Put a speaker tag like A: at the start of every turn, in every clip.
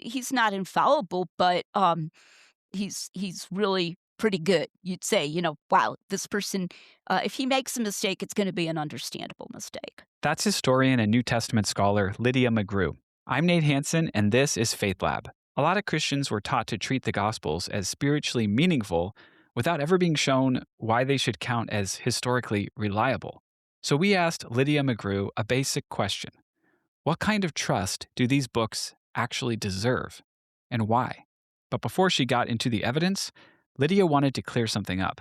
A: he's not infallible, but he's really pretty good. You'd say, wow, this person, if he makes a mistake, it's going to be an understandable mistake.
B: That's historian and New Testament scholar Lydia McGrew. I'm Nate Hansen, and this is Faith Lab. A lot of Christians were taught to treat the Gospels as spiritually meaningful without ever being shown why they should count as historically reliable. So we asked Lydia McGrew a basic question. What kind of trust do these books actually deserve, and why? But before she got into the evidence, Lydia wanted to clear something up.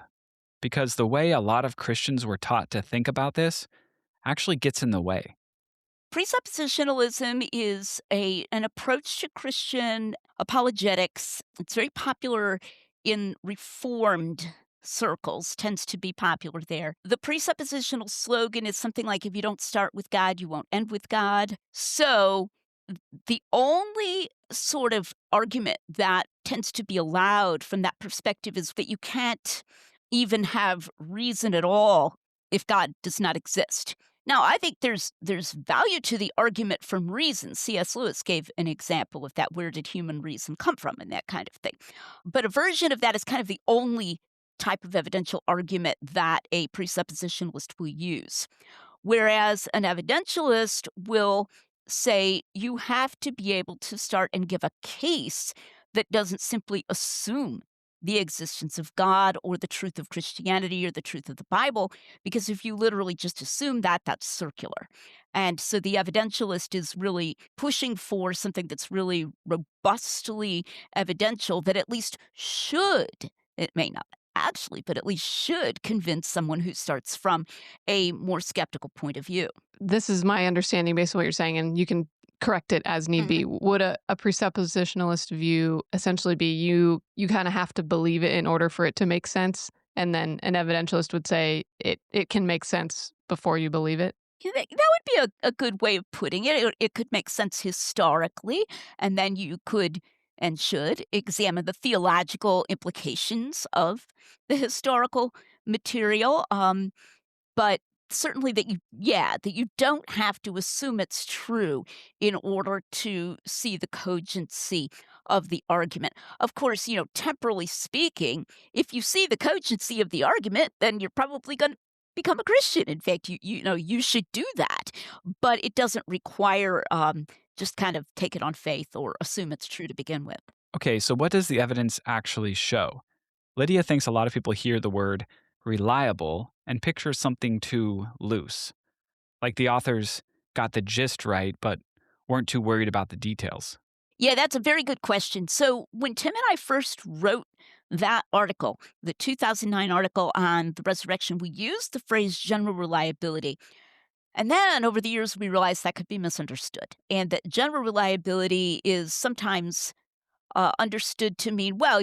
B: Because the way a lot of Christians were taught to think about this actually gets in the way.
A: Presuppositionalism is an approach to Christian apologetics. It's very popular in Reformed circles, tends to be popular there. The presuppositional slogan is something like, if you don't start with God, you won't end with God. So the only sort of argument that tends to be allowed from that perspective is that you can't even have reason at all if God does not exist. Now, I think there's value to the argument from reason. C.S. Lewis gave an example of that. Where did human reason come from, and that kind of thing. But a version of that is kind of the only type of evidential argument that a presuppositionalist will use. Whereas an evidentialist will say you have to be able to start and give a case that doesn't simply assume the existence of God or the truth of Christianity or the truth of the Bible, because if you literally just assume that, that's circular. And so the evidentialist is really pushing for something that's really robustly evidential that at least should, it may not actually, but at least should convince someone who starts from a more skeptical point of view.
C: This is my understanding based on what you're saying, and you can correct it as need
A: Mhm.
C: be. Would a presuppositionalist view essentially be you kind of have to believe it in order for it to make sense? And then an evidentialist would say it can make sense before you believe it?
A: That would be a good way of putting it. It could make sense historically, and then you could and should examine the theological implications of the historical material. But certainly that you don't have to assume it's true in order to see the cogency of the argument. Of course, temporally speaking, if you see the cogency of the argument, then you're probably going to become a Christian. In fact, you should do that, but it doesn't require just kind of take it on faith or assume it's true to begin with.
B: Okay, so what does the evidence actually show? Lydia thinks a lot of people hear the word reliable and picture something too loose, like the authors got the gist right but weren't too worried about the details.
A: Yeah, that's a very good question. So, when Tim and I first wrote that article, the 2009 article on the resurrection, we used the phrase general reliability. And then over the years, we realized that could be misunderstood, and that general reliability is sometimes understood to mean, well,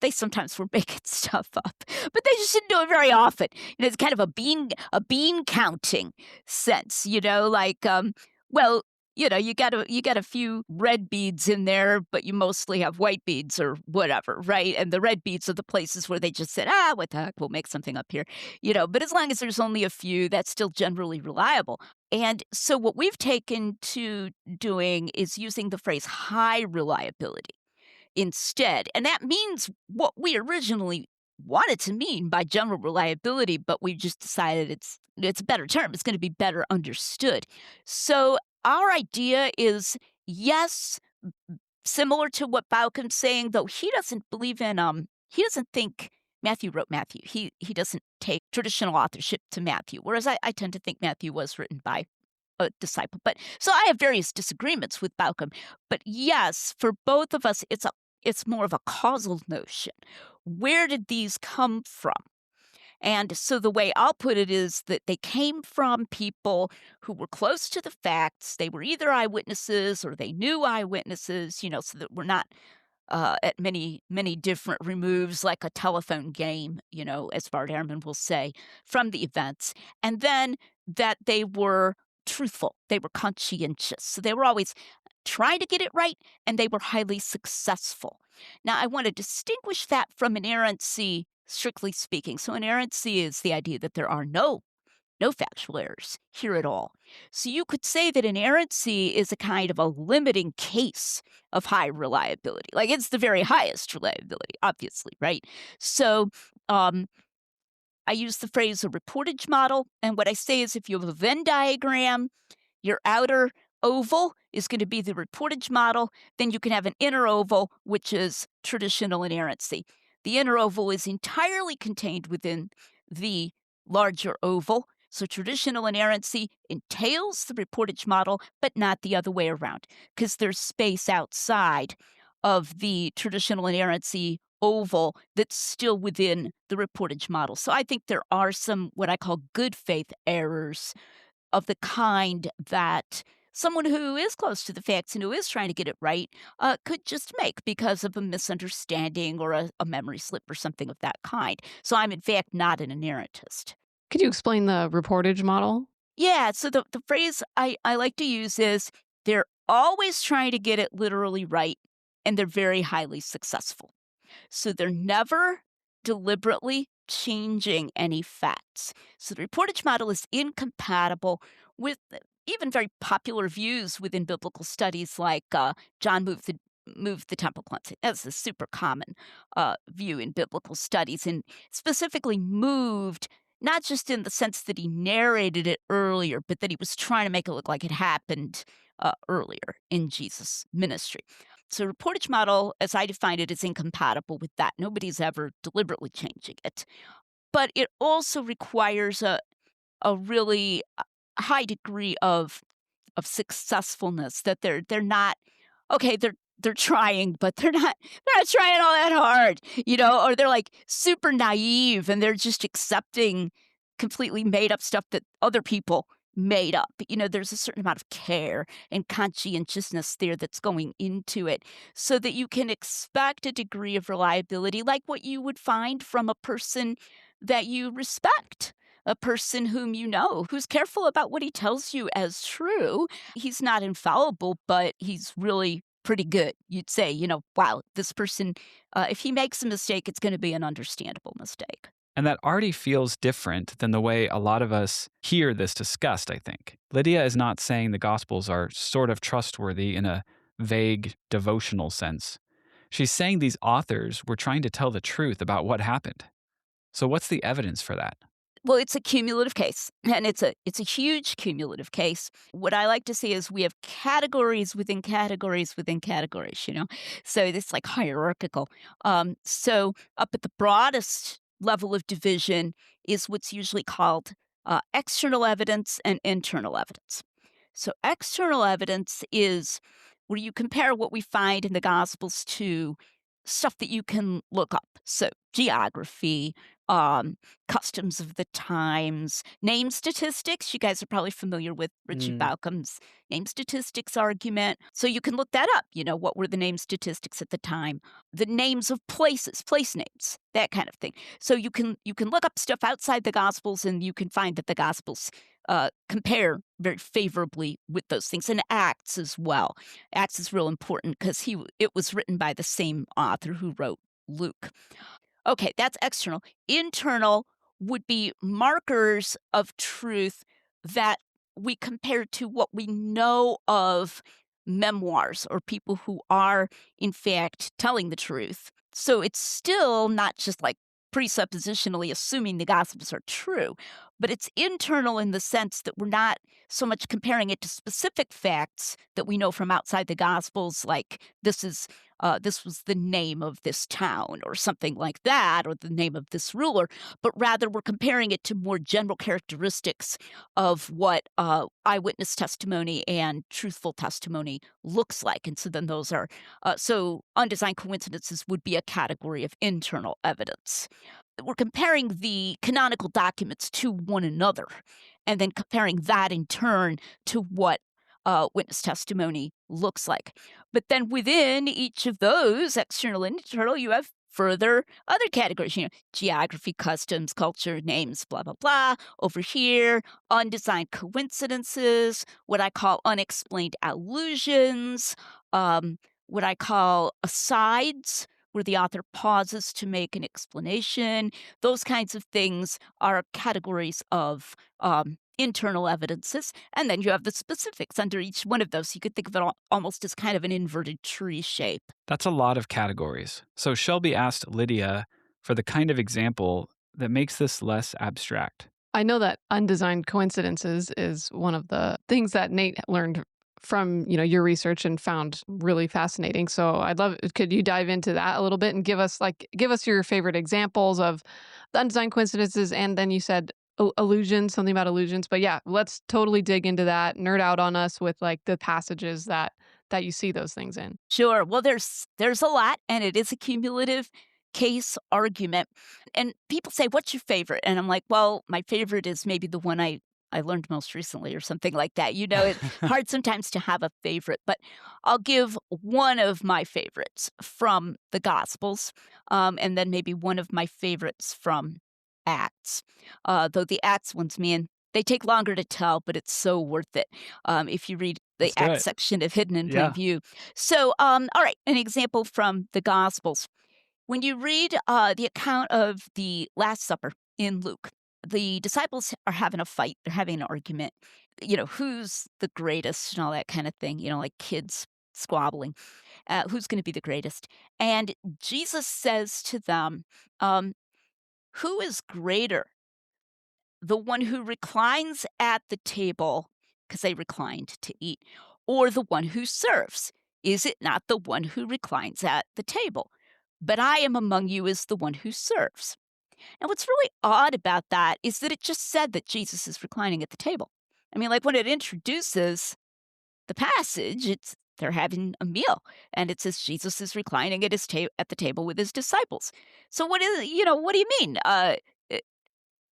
A: they sometimes were making stuff up, but they just didn't do it very often. It's kind of a bean counting sense, like, well, you got a few red beads in there, but you mostly have white beads or whatever, right? And the red beads are the places where they just said, what the heck, we'll make something up here, But as long as there's only a few, that's still generally reliable. And so what we've taken to doing is using the phrase high reliability instead. And that means what we originally wanted to mean by general reliability, but we just decided it's a better term. It's going to be better understood. So our idea is, yes, similar to what Baucham's saying, though he doesn't believe in he doesn't think Matthew wrote Matthew. He doesn't take traditional authorship to Matthew, whereas I tend to think Matthew was written by a disciple. But so I have various disagreements with Baucham. But yes, for both of us, it's more of a causal notion. Where did these come from? And so the way I'll put it is that they came from people who were close to the facts. They were either eyewitnesses or they knew eyewitnesses, so that we're not at many, many different removes, like a telephone game, as Bart Ehrman will say, from the events. And then that they were truthful, they were conscientious. So they were always trying to get it right, and they were highly successful. Now, I want to distinguish that from inerrancy, strictly speaking. So, inerrancy is the idea that there are no no factual errors here at all. So you could say that inerrancy is a kind of a limiting case of high reliability. Like it's the very highest reliability, obviously, right? So um, I use the phrase a reportage model. And what I say is if you have a Venn diagram, your outer oval is going to be the reportage model. Then you can have an inner oval, which is traditional inerrancy. The inner oval is entirely contained within the larger oval. So traditional inerrancy entails the reportage model, but not the other way around, because there's space outside of the traditional inerrancy oval that's still within the reportage model. So I think there are some what I call good faith errors of the kind that someone who is close to the facts and who is trying to get it right could just make because of a misunderstanding or a memory slip or something of that kind. So I'm, in fact, not an inerrantist.
C: Could you explain the reportage model?
A: Yeah, so the phrase I like to use is they're always trying to get it literally right, and they're very highly successful. So they're never deliberately changing any facts. So the reportage model is incompatible with even very popular views within biblical studies, like John moved the temple cleansing. That's a super common view in biblical studies, and specifically moved not just in the sense that he narrated it earlier, but that he was trying to make it look like it happened earlier in Jesus' ministry. So reportage model, as I define it, is incompatible with that. Nobody's ever deliberately changing it. But it also requires a really high degree of successfulness, that they're not okay, they're trying, but they're not trying all that hard, or they're like super naive and they're just accepting completely made up stuff that other people made up. There's a certain amount of care and conscientiousness there that's going into it so that you can expect a degree of reliability like what you would find from a person that you respect, a person whom you know, who's careful about what he tells you as true. He's not infallible, but he's really pretty good. You'd say, wow, this person, if he makes a mistake, it's going to be an understandable mistake.
B: And that already feels different than the way a lot of us hear this discussed, I think. Lydia is not saying the Gospels are sort of trustworthy in a vague devotional sense. She's saying these authors were trying to tell the truth about what happened. So what's the evidence for that?
A: Well, it's a cumulative case, and it's a huge cumulative case. What I like to say is we have categories within categories within categories, So it's like hierarchical. So up at the broadest level of division is what's usually called external evidence and internal evidence. So external evidence is where you compare what we find in the Gospels to stuff that you can look up. So geography, customs of the times, name statistics. You guys are probably familiar with Richard Baucham's name statistics argument. So you can look that up. What were the name statistics at the time? The names of places, place names, that kind of thing. So you can look up stuff outside the Gospels, and you can find that the Gospels compare very favorably with those things, and Acts as well. Acts is real important because it was written by the same author who wrote Luke. Okay, that's external. Internal would be markers of truth that we compare to what we know of memoirs or people who are, in fact, telling the truth. So it's still not just like presuppositionally assuming the Gospels are true, but it's internal in the sense that we're not so much comparing it to specific facts that we know from outside the Gospels, like this was the name of this town or something like that, or the name of this ruler, but rather we're comparing it to more general characteristics of what eyewitness testimony and truthful testimony looks like. And so then those are, so undesigned coincidences would be a category of internal evidence. We're comparing the canonical documents to one another, and then comparing that in turn to what witness testimony looks like. But then within each of those, external and internal, you have further other categories, geography, customs, culture, names, blah, blah, blah. Over here, undesigned coincidences, what I call unexplained allusions, what I call asides, where the author pauses to make an explanation. Those kinds of things are categories of internal evidences. And then you have the specifics under each one of those. You could think of it almost as kind of an inverted tree shape.
B: That's a lot of categories. So Shelby asked Lydia for the kind of example that makes this less abstract.
C: I know that undesigned coincidences is one of the things that Nate learned from, your research and found really fascinating. So could you dive into that a little bit and give us your favorite examples of the undesigned coincidences? And then you said illusions, something about illusions. But yeah, let's totally dig into that, nerd out on us with like the passages that you see those things in.
A: Sure. Well, there's a lot, and it is a cumulative case argument. And people say, "What's your favorite?" And I'm like, "Well, my favorite is maybe the one I learned most recently," or something like that. It's hard sometimes to have a favorite, but I'll give one of my favorites from the Gospels, and then maybe one of my favorites from Acts. Though the Acts ones, man, they take longer to tell, but it's so worth it if you read the
B: Let's do
A: Acts
B: it.
A: section of Hidden in Plain
B: Yeah.
A: View. So, all right, an example from the Gospels. When you read the account of the Last Supper in Luke, the disciples are having a fight. They're having an argument. Who's the greatest and all that kind of thing, like kids squabbling. Who's going to be the greatest? And Jesus says to them, who is greater? The one who reclines at the table, because they reclined to eat, or the one who serves? Is it not the one who reclines at the table? But I am among you as the one who serves. And what's really odd about that is that it just said that Jesus is reclining at the table. I mean, like when it introduces the passage, they're having a meal, and it says Jesus is reclining at at the table with his disciples. So what do you mean?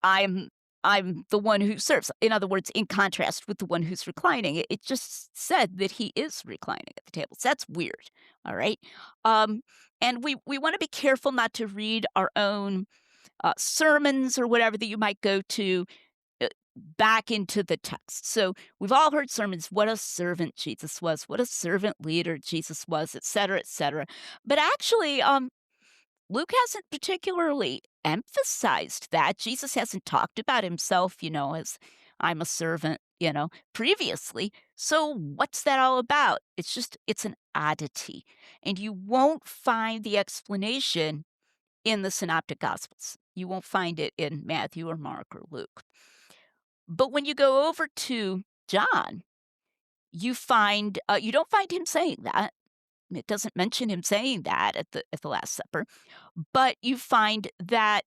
A: I'm I'm the one who serves. In other words, in contrast with the one who's reclining, it just said that he is reclining at the table. So that's weird. All right. Um, and we want to be careful not to read our own sermons or whatever that you might go to uh, back into the text. So we've all heard sermons, what a servant Jesus was, what a servant leader Jesus was, et cetera, et cetera. But actually, Luke hasn't particularly emphasized that. Jesus hasn't talked about himself, as I'm a servant, previously. So what's that all about? It's an oddity. And you won't find the explanation in the Synoptic Gospels. You won't find it in Matthew or Mark or Luke. But when you go over to John, you don't find him saying that. It doesn't mention him saying that at the Last Supper, but you find that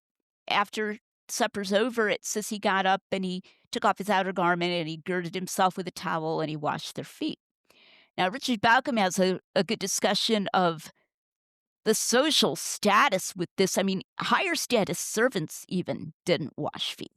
A: after supper's over, it says he got up and he took off his outer garment and he girded himself with a towel and he washed their feet. Now, Richard Bauckham has a good discussion of the social status with this. I mean, higher status servants even didn't wash feet.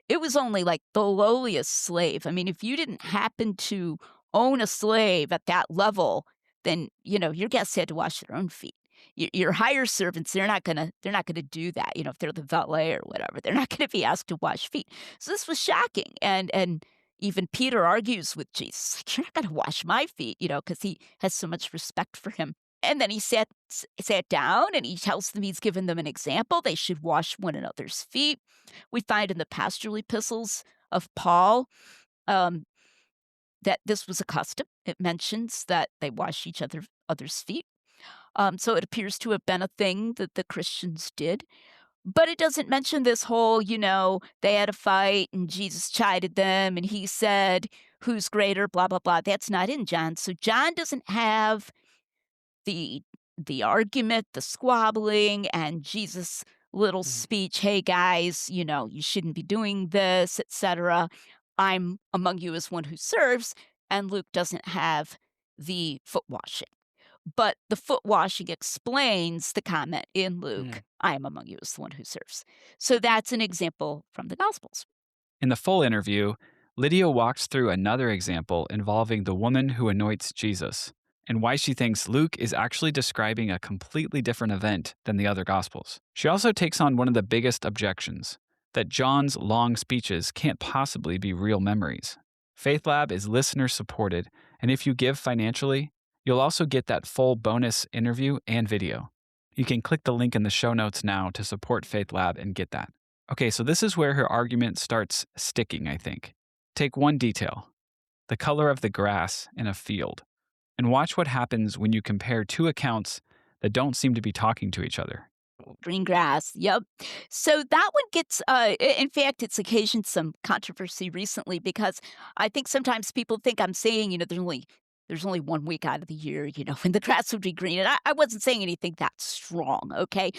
A: It was only like the lowliest slave. I mean, if you didn't happen to own a slave at that level, then your guests had to wash their own feet. Your higher servants, they're not gonna do that. If they're the valet or whatever, they're not gonna be asked to wash feet. So this was shocking, and even Peter argues with Jesus, like, "You're not gonna wash my feet," because he has so much respect for him. And then he sat down and he tells them, he's given them an example. They should wash one another's feet. We find in the pastoral epistles of Paul um, that this was a custom. It mentions that they wash each other's feet. So it appears to have been a thing that the Christians did. But it doesn't mention this whole, they had a fight and Jesus chided them and he said, who's greater, blah, blah, blah. That's not in John. So John doesn't have the argument, the squabbling, and Jesus' little speech, "Hey guys, you shouldn't be doing this, etc. I'm among you as one who serves." And Luke doesn't have the foot washing. But the foot washing explains the comment in Luke, "I am among you as the one who serves." So that's an example from the Gospels.
B: In the full interview, Lydia walks through another example involving the woman who anoints Jesus and why she thinks Luke is actually describing a completely different event than the other Gospels. She also takes on one of the biggest objections, that John's long speeches can't possibly be real memories. Faith Lab is listener supported, and if you give financially, you'll also get that full bonus interview and video. You can click the link in the show notes now to support Faith Lab and get that. Okay, so this is where her argument starts sticking, I think. Take one detail, the color of the grass in a field, and watch what happens when you compare two accounts that don't seem to be talking to each other.
A: Green grass. Yep. So that one gets, in fact, it's occasioned some controversy recently because I think sometimes people think I'm saying, there's only 1 week out of the year, when the grass would be green. And I wasn't saying anything that strong. Okay.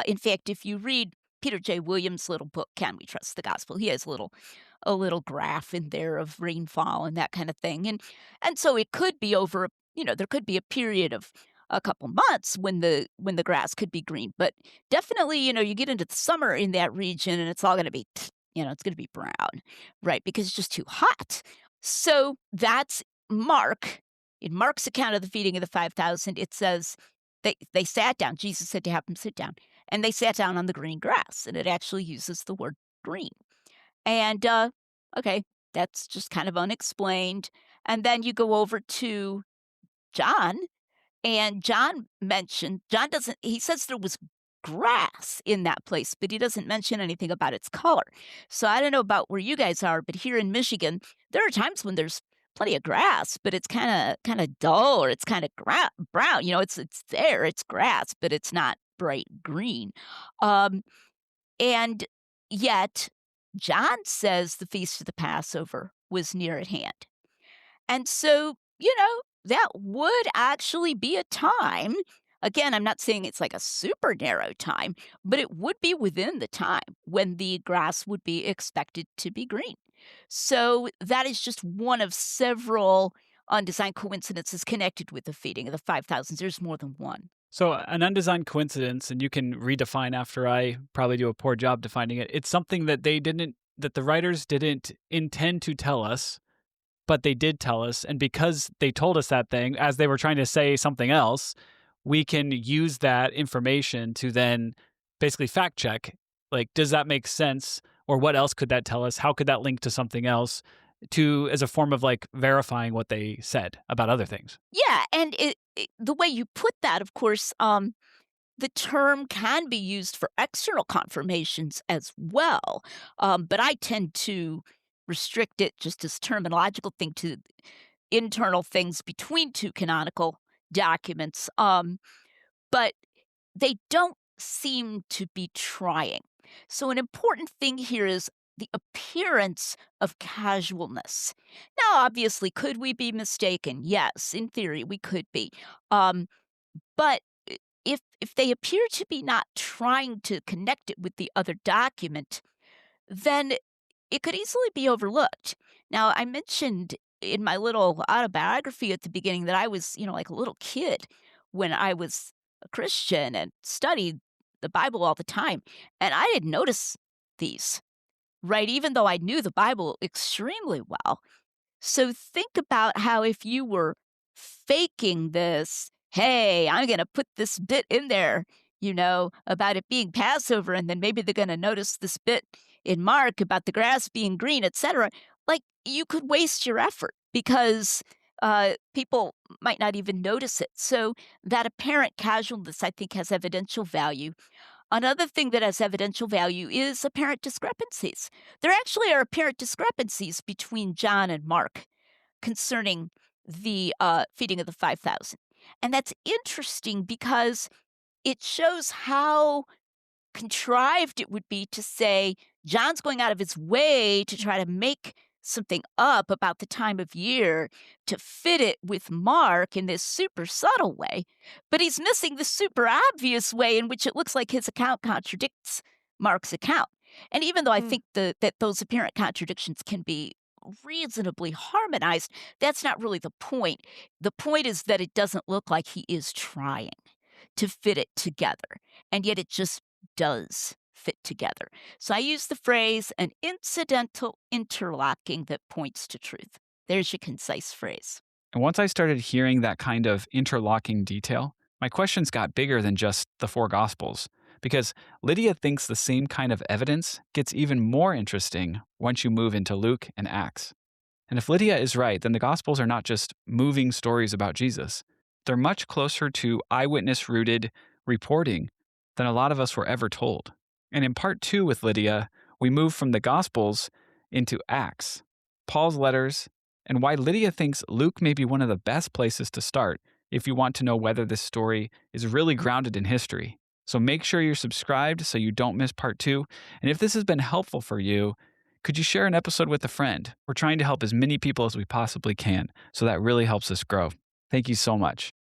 A: In fact, if you read Peter J. Williams' little book, Can We Trust the Gospel? He has a little graph in there of rainfall and that kind of thing. And so it could be over, there could be a period of a couple months when the grass could be green. But definitely, you get into the summer in that region and it's all going to be, it's going to be brown, right? Because it's just too hot. So that's Mark. In Mark's account of the feeding of the 5,000, it says they sat down. Jesus said to have them sit down. And they sat down on the green grass. And it actually uses the word green. And, okay, that's just kind of unexplained. And then you go over to John. And John doesn't, he says there was grass in that place, but he doesn't mention anything about its color. So I don't know about where you guys are, but here in Michigan, there are times when there's plenty of grass, but it's kind of dull or it's kind of brown. It's there, it's grass, but it's not bright green. And yet John says the feast of the Passover was near at hand. And so, that would actually be a time. Again, I'm not saying it's like a super narrow time, but it would be within the time when the grass would be expected to be green. So that is just one of several undesigned coincidences connected with the feeding of the 5,000. There's more than one.
B: So an undesigned coincidence, and you can redefine after I probably do a poor job defining it. It's something that that the writers didn't intend to tell us, but they did tell us. And because they told us that thing, as they were trying to say something else, we can use that information to then basically fact check. Like, does that make sense? Or what else could that tell us? How could that link to something else as a form of like verifying what they said about other things?
A: Yeah. And the way you put that, of course, the term can be used for external confirmations as well. But I tend to restrict it just as terminological thing to internal things between two canonical documents. But they don't seem to be trying. So an important thing here is the appearance of casualness. Now, obviously, could we be mistaken? Yes, in theory, we could be. But if they appear to be not trying to connect it with the other document, then it could easily be overlooked. Now, I mentioned in my little autobiography at the beginning that I was, like a little kid when I was a Christian and studied the Bible all the time. And I didn't notice these, right? Even though I knew the Bible extremely well. So think about how if you were faking this, hey, I'm going to put this bit in there, about it being Passover, and then maybe they're going to notice this bit in Mark about the grass being green, etc. Like, you could waste your effort because people might not even notice it. So that apparent casualness, I think, has evidential value. Another thing that has evidential value is apparent discrepancies. There actually are apparent discrepancies between John and Mark concerning the feeding of the 5,000. And that's interesting because it shows how contrived it would be to say John's going out of his way to try to make something up about the time of year to fit it with Mark in this super subtle way, but he's missing the super obvious way in which it looks like his account contradicts Mark's account. And even though I think that those apparent contradictions can be reasonably harmonized, that's not really the point. The point is that it doesn't look like he is trying to fit it together, and yet it just does fit together. So I use the phrase an incidental interlocking that points to truth. There's your concise phrase.
B: And once I started hearing that kind of interlocking detail, my questions got bigger than just the four Gospels, because Lydia thinks the same kind of evidence gets even more interesting once you move into Luke and Acts. And if Lydia is right, then the Gospels are not just moving stories about Jesus. They're much closer to eyewitness-rooted, reporting than a lot of us were ever told. And in part 2 with Lydia, we move from the Gospels into Acts, Paul's letters, and why Lydia thinks Luke may be one of the best places to start if you want to know whether this story is really grounded in history. So make sure you're subscribed so you don't miss part 2. And if this has been helpful for you, could you share an episode with a friend? We're trying to help as many people as we possibly can, so that really helps us grow. Thank you so much.